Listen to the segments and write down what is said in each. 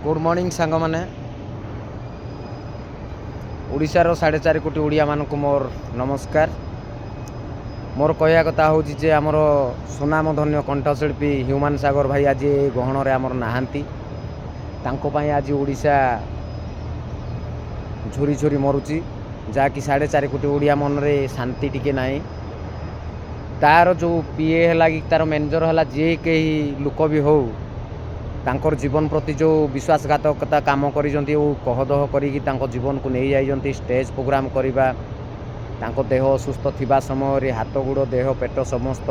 Good morning सांग मैंने ओडिशार 4.5 कोटी ओडिया मानक मोर नमस्कार। मोर कहया कथा हूँ जे आमर सुनामधन्य कंठशिल्पी ह्यूमान सागर भाई आज गहन आमर नहांती आज ओडिशा झुरी झुरी मरुची जहाँकि 4.5 कोटी ओडिया मन रे शांति टिके नाई। तार जो पीए है कि तार मैनेजर है जे कहीं लोक भी हो तांकर जीवन प्रति जो विश्वासघातकता काम कर कहदह करी जीवन को नहीं जाइए स्टेज प्रोग्राम करवा देह असुस्थ थिबा समय हाथ गोड़ देह पेट समस्त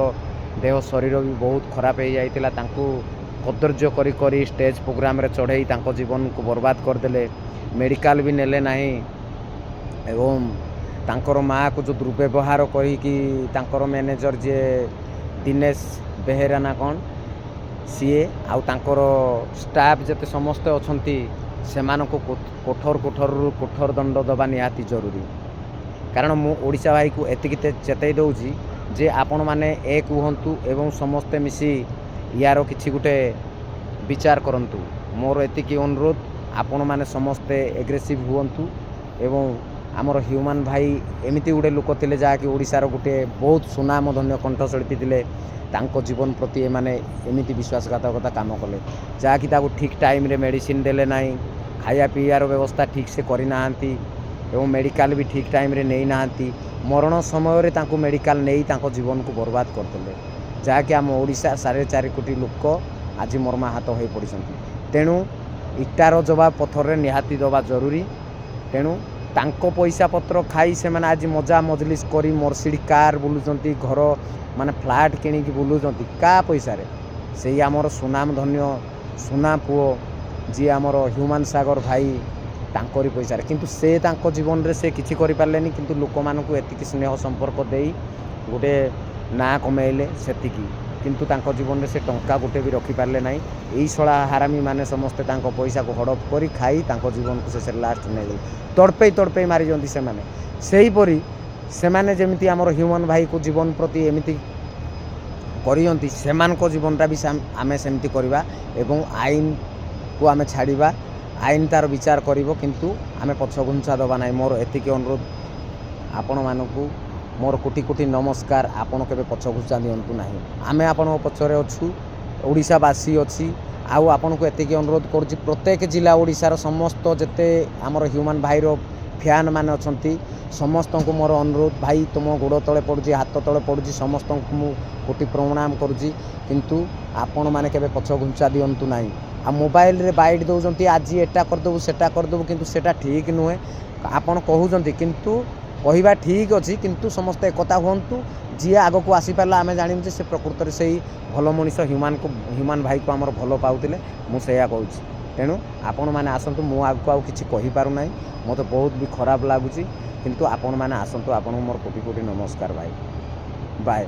देह शरीर भी बहुत खराब हो जाइतिला कदर्य करी स्टेज प्रोग्राम रे चढ़ई जीवन को बर्बाद करदे मेडिकल भी नेले नाही एवं तांकर माँ को जो दुर्व्यवहार करी मैनेजर जे दिनेश बेहेरा ना कौन सीए आउ तांकर स्टाफ जते समस्त अछंती सेमानको कोठर दंड दबा निहाती जरूरी। कारण मु ओडिशा भाई को एतिकी चेतई दउजी जे आपण माने एक हुंतु एवं समस्ते मिसी यार किछि गुटे विचार करंतु। मोर एतिकी अनुरोध आपण माने समस्ते एग्रेसिव हुंतु एवं आमर ह्यूमान भाई एमिति गुटे लोक थिले जहाँकि ओडिशार गुटे बहुत सुनामधन्य कंठशिल्पी थिले तांको जीवन प्रति माने एमिति विश्वासघातकता काम कले जहाँकि ताको ठीक टाइम रे मेडिसिन देले नाई खाया पीयार व्यवस्था ठीक से करी नाहांती एवं मेडिकल भी ठीक टाइम रे नहीं नाहांती मरण समय रे तांको मेडिकल नहीं तांको जीवन को बर्बाद करदेले जहाँकि आम ओडिशा 4.5 कोटी लोक आज मर्माहत हो पड़ती। तेणु इटार जवाब पथर रे निहाती दबा जरूरी। तेणु तांको पैसा पत्र खाई से माने आज मजा मजलिस करी मर्सिडी कार बुलुचंती घर माने फ्लैट किणिकी बुलुचंती का पैसा रे से आमर सुनाम धन्य सुना पुओ जी आमर ह्यूमान सागर भाई तांकरी पैसा रे किंतु से तांको जीवन रे से किछि करि पारलेनी किंतु लोक मानकु एतिकी स्नेह संपर्क देई गोटे ना कमेइले सेतिकी किंतु तांको जीवन रे से टंका गोटे भी रखी पारले नाही। एई सळा हारामी माने समस्ते तांको पैसा को हड़प करी खाई तांको जीवन को से लास्ट नै गले तड़पे मारी जंती से माने सेही परी से माने जेमिति आमर ह्यूमन भाई को जीवन प्रति एमिति करियंती सेमानको जीवनटा भी आमे सेमिति करबा एवं आईन को आमे छाड़ीबा आईन तार विचार करिवो किंतु आमे पछघुंचा दबा नाही। मोर एतिकी अनुरोध आपण मानकु मोर कोटि कोटि नमस्कार। आपण केबे पछघुंचा दियंतु नाही आमे आपण पछरे अछु ओडिशावासी अछि आउ आपण को एतिकी अनुरोध करूची प्रत्येक जिला ओडिशार समस्त जेते आमर ह्यूमान भाईर फैन माने अछंती समस्त को मोर अनुरोध भाई तुम गोड़ तले पड़ुची हाथ तले पड़ुची समस्त को मु कोटि प्रणाम करूची किंतु आपण माने केबे पछघुंचा दियंतु नाही। आ मोबाइल रे बाइट दउजंती आज एटा कर देबु सेटा कर देबु किंतु सेटा ठीक नुहे आपण कहउजंती किंतु कहवा ठीक अच्छी किंतु समस्त एकता हूँ जी आग को आसी पारा आम जानी से प्रकृत में से भल मनीष ह्यूमान भाई को आमर भल पाउले मुझे कहूँ। तेणु आपण मैंने आसतु मु आगू आउ कि कहीपारूना मत बहुत भी खराब लगुच किंतु आपण मैंने आसतु आपन मोर कोटि कोटि नमस्कार भाई बाय।